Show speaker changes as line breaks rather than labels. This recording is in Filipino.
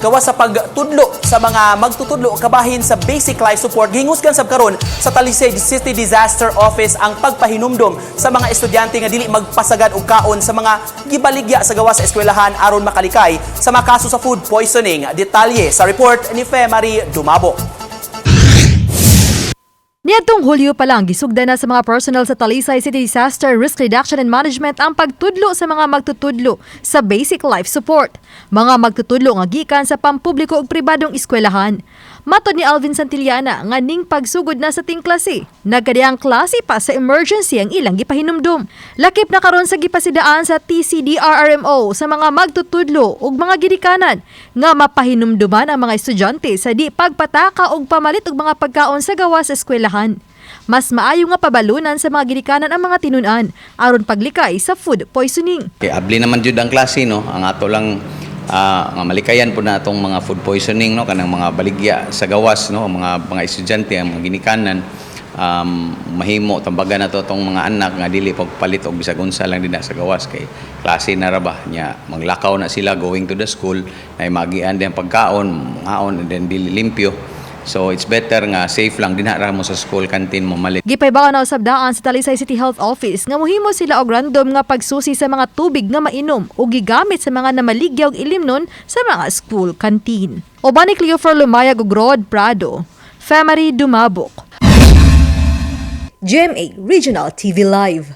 gawa sa pagtudlo sa mga magtutudlo kabahin sa basic life support. Gihingusgan sab karon sa Talisay City Disaster Office ang pagpahinumdom sa mga estudyante nga dili magpasagad og kaon sa mga gibaligya sa gawa sa eskwelahan aron makalikay sa mga kaso sa food poisoning. Detalye sa report ni Marie Dumabo.
Niadtong Hulyo pa lang, gisugdan na sa mga personnel sa Talisay City Disaster Risk Reduction and Management ang pagtudlo sa mga magtutudlo sa basic life support. Mga magtutudlo nga gikan sa pampubliko ug pribadong eskwelahan. Matod ni Alvin Santillana nga ning pagsugod na sa ting klase. Nagkadiyang klase pa sa emergency ang ilang gipahinumdom. Lakip na karon sa gipasidaan sa TCDRRMO sa mga magtutudlo ug mga gidikanan nga mapahinumduman ang mga estudyante sa di pagpataka ug pamalit og mga pagkaon sa gawa sa eskwelahan. Mas maayo nga pabalunan sa mga gidikanan ang mga tinunan aron paglikay sa food poisoning.
Okay, abli naman jud ang klase no, ang ato lang nga malikayan po na itong mga food poisoning no, kanang mga baligya sa gawas no, mga estudyante ang mga ginikanan, mahimo tambagan na to tong mga anak nga dili pagpalit og bisag unsa lang din sa gawas kay klase na ra ba nya maglakaw na sila going to the school ay magian din pagkaon ngaon and then dili limpyo. So it's better nga safe lang dinha ra mo sa school canteen mo malit.
Gipaybawa na usab daan sa Talisay City Health Office nga mohimo sila og random nga pagsusi sa mga tubig nga mainom ug gigamit sa mga namaligya og ilimnon sa mga school canteen. Oban ni Cleofer Lumayag ug Rod Prado, Marie Dumabo.
GMA Regional TV Live.